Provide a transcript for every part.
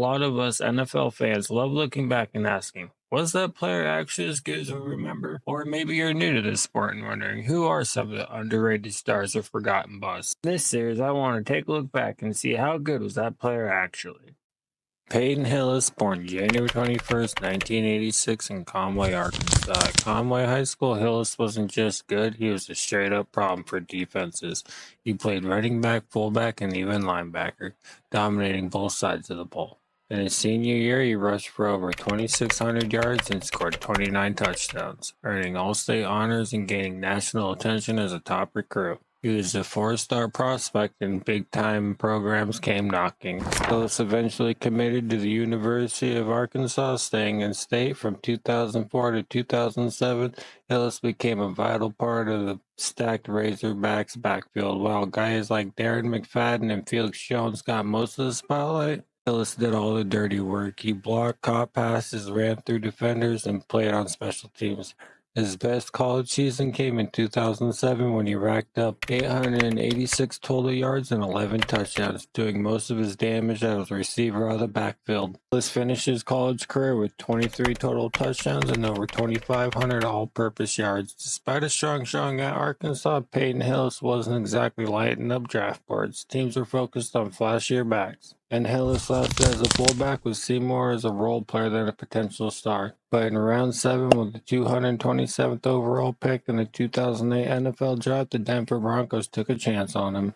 lot of us NFL fans love looking back and asking, was that player actually as good as we remember? Or maybe you're new to this sport and wondering, who are some of the underrated stars or forgotten busts? In this series, I want to take a look back and see how good was that player actually. Peyton Hillis, born January 21st, 1986 in Conway, Arkansas. At Conway High School, Hillis wasn't just good, he was a straight-up problem for defenses. He played running back, fullback, and even linebacker, dominating both sides of the ball. In his senior year, he rushed for over 2,600 yards and scored 29 touchdowns, earning All-State honors and gaining national attention as a top recruit. He was a four-star prospect and big-time programs came knocking. Hillis eventually committed to the University of Arkansas, staying in state from 2004 to 2007. Hillis became a vital part of the stacked Razorbacks backfield, while guys like Darren McFadden and Felix Jones got most of the spotlight. Hillis did all the dirty work. He blocked, caught passes, ran through defenders, and played on special teams. His best college season came in 2007 when he racked up 886 total yards and 11 touchdowns, doing most of his damage as a receiver out of the backfield. Hillis finished his college career with 23 total touchdowns and over 2,500 all-purpose yards. Despite a strong showing at Arkansas, Peyton Hillis wasn't exactly lighting up draft boards. Teams were focused on flashier backs. And Hillis lasted as a fullback with Seymour as a role player than a potential star. But in round 7 with the 227th overall pick in the 2008 NFL draft, the Denver Broncos took a chance on him.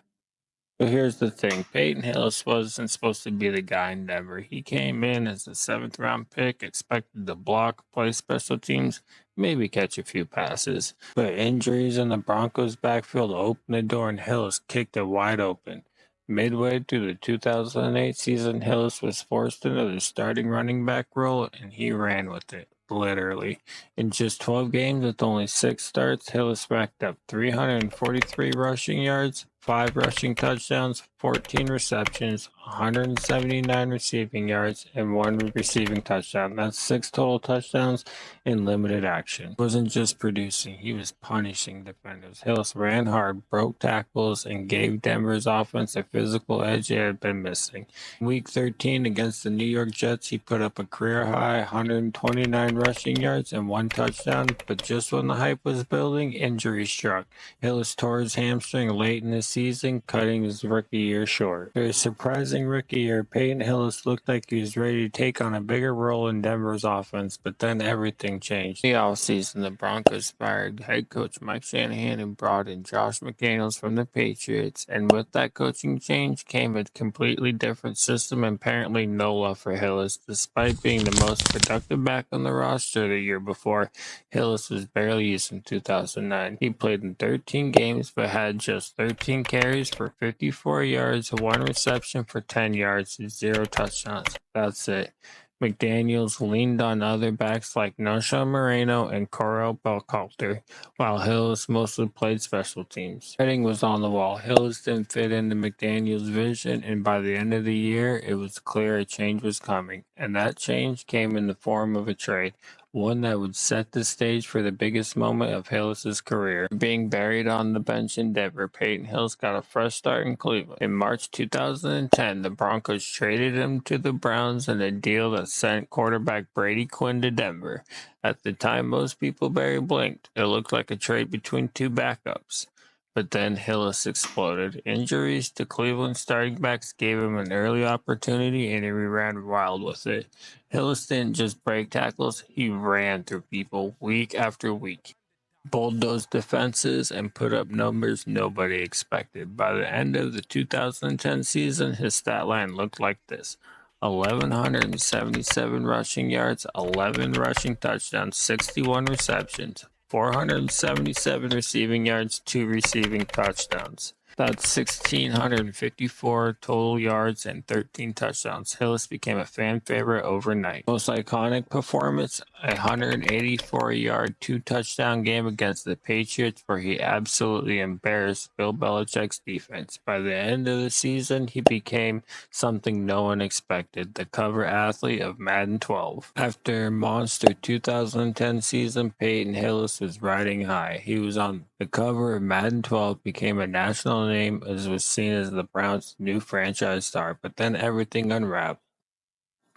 But here's the thing, Peyton Hillis wasn't supposed to be the guy in Denver. He came in as a 7th round pick, expected to block, play special teams, maybe catch a few passes. But injuries in the Broncos backfield opened the door and Hillis kicked it wide open. Midway through the 2008 season, Hillis was forced into the starting running back role, and he ran with it, literally. In just 12 games with only 6 starts, Hillis racked up 343 rushing yards, 5 rushing touchdowns, 14 receptions, 179 receiving yards, and 1 receiving touchdown. That's 6 total touchdowns in limited action. He wasn't just producing, he was punishing defenders. Hillis ran hard, broke tackles, and gave Denver's offense a physical edge it had been missing. In Week 13 against the New York Jets, he put up a career-high 129 rushing yards and 1 touchdown, but just when the hype was building, injury struck. Hillis tore his hamstring late in the season, cutting his rookie year short. For his surprising rookie year, Peyton Hillis looked like he was ready to take on a bigger role in Denver's offense, but then everything changed. In the offseason, the Broncos fired head coach Mike Shanahan and brought in Josh McDaniels from the Patriots, and with that coaching change came a completely different system and apparently no love for Hillis. Despite being the most productive back on the roster the year before, Hillis was barely used in 2009. He played in 13 games but had just 13 carries for 54 yards, 1 reception for 10 yards, and 0 touchdowns. That's it. McDaniels leaned on other backs like Nosha Moreno and Corell Belcalter, while Hillis mostly played special teams. Writing was on the wall. Hillis didn't fit into McDaniels' vision, and by the end of the year, it was clear a change was coming. And that change came in the form of a trade, one that would set the stage for the biggest moment of Hillis' career. Being buried on the bench in Denver, Peyton Hillis got a fresh start in Cleveland. In March 2010, the Broncos traded him to the Browns in a deal that sent quarterback Brady Quinn to Denver. At the time, most people barely blinked. It looked like a trade between 2 backups. But then Hillis exploded. Injuries to Cleveland starting backs gave him an early opportunity, and he ran wild with it. Hillis didn't just break tackles, he ran through people week after week. Bulldozed defenses and put up numbers nobody expected. By the end of the 2010 season, his stat line looked like this: 1,177 rushing yards, 11 rushing touchdowns, 61 receptions, 477 receiving yards, 2 receiving touchdowns. That's 1,654 total yards and 13 touchdowns. Hillis became a fan favorite overnight. Most iconic performance, a 184-yard, 2-touchdown game against the Patriots where he absolutely embarrassed Bill Belichick's defense. By the end of the season, he became something no one expected, the cover athlete of Madden 12. After a monster 2010 season, Peyton Hillis was riding high. He was on the cover of Madden 12, became a national name, as was seen as the Browns' new franchise star, but then everything unraveled.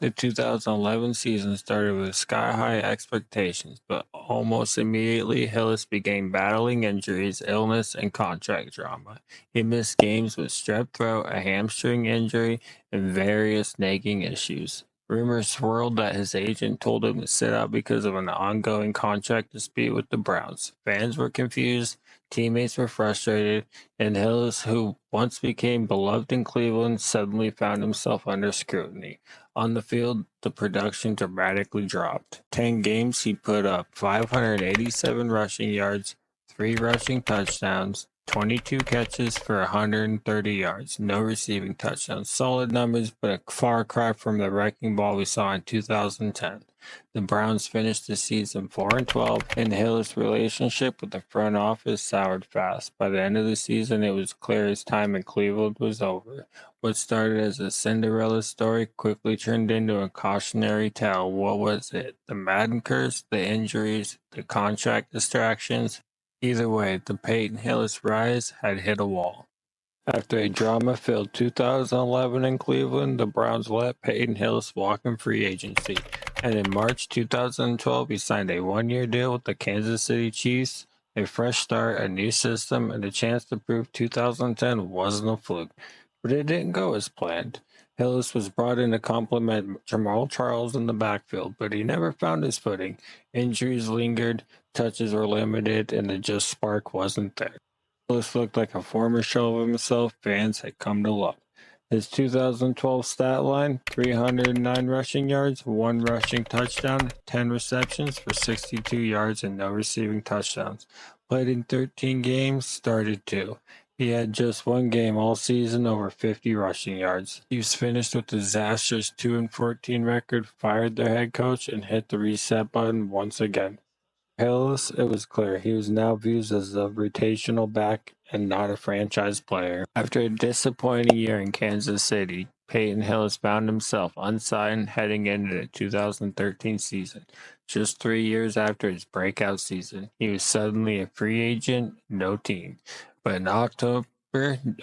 The 2011 season started with sky-high expectations, but almost immediately Hillis began battling injuries, illness, and contract drama. He missed games with strep throat, a hamstring injury, and various nagging issues. Rumors swirled that his agent told him to sit out because of an ongoing contract dispute with the Browns. Fans were confused, teammates were frustrated, and Hillis, who once became beloved in Cleveland, suddenly found himself under scrutiny. On the field, the production dramatically dropped. 10 games, he put up 587 rushing yards, 3 rushing touchdowns, 22 catches for 130 yards, no receiving touchdowns. Solid numbers, but a far cry from the wrecking ball we saw in 2010. The Browns finished the season 4-12, and Hill's relationship with the front office soured fast. By the end of the season, it was clear his time in Cleveland was over. What started as a Cinderella story quickly turned into a cautionary tale. What was it? The Madden curse, the injuries, the contract distractions? Either way, the Peyton Hillis rise had hit a wall. After a drama-filled 2011 in Cleveland, the Browns let Peyton Hillis walk in free agency, and in March 2012 he signed a one-year deal with the Kansas City Chiefs. A fresh start, a new system, and a chance to prove 2010 wasn't a fluke. But it didn't go as planned. Hillis was brought in to complement Jamal Charles in the backfield, but he never found his footing. Injuries lingered, touches were limited, and the just spark wasn't there. Hillis looked like a former shell of himself fans had come to love. His 2012 stat line, 309 rushing yards, 1 rushing touchdown, 10 receptions for 62 yards, and no receiving touchdowns. Played in 13 games, started 2. He had just 1 game all season over 50 rushing yards. Chiefs finished with a disastrous 2-14 record, fired their head coach, and hit the reset button once again. Hillis, it was clear he was now viewed as a rotational back and not a franchise player. After a disappointing year in Kansas City, Peyton Hillis found himself unsigned heading into the 2013 season. Just 3 years after his breakout season, he was suddenly a free agent, no team. But in October,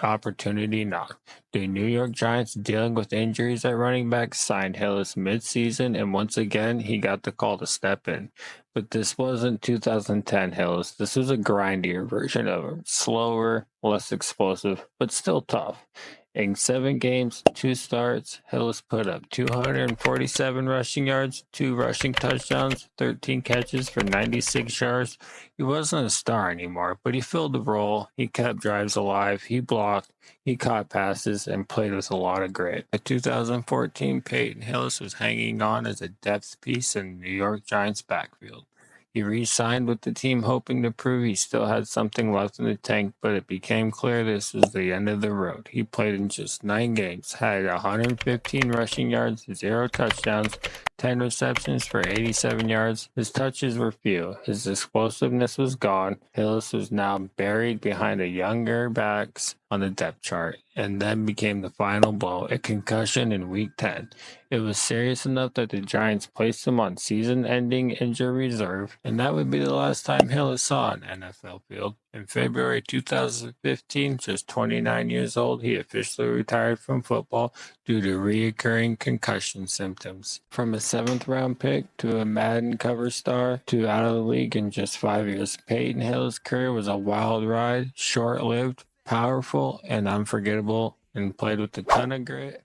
opportunity knocked. The New York Giants, dealing with injuries at running back, signed Hillis mid-season, and once again, he got the call to step in. But this wasn't 2010 Hillis. This was a grindier version of him. Slower, less explosive, but still tough. In 7 games, 2 starts, Hillis put up 247 rushing yards, 2 rushing touchdowns, 13 catches for 96 yards. He wasn't a star anymore, but he filled the role. He kept drives alive. He blocked. He caught passes and played with a lot of grit. In 2014, Peyton Hillis was hanging on as a depth piece in the New York Giants' backfield. He re-signed with the team hoping to prove he still had something left in the tank, but it became clear this was the end of the road. He played in just 9 games, had 115 rushing yards, 0 touchdowns, 10 receptions for 87 yards. His touches were few. His explosiveness was gone. Hillis was now buried behind the younger backs on the depth chart, and then became the final blow, a concussion in Week 10. It was serious enough that the Giants placed him on season-ending injury reserve, and that would be the last time Hillis saw an NFL field. In February 2015, just 29 years old, he officially retired from football due to recurring concussion symptoms. From a 7th-round pick to a Madden cover star to out of the league in just 5 years, Peyton Hill's career was a wild ride, short-lived, powerful, and unforgettable, and played with a ton of grit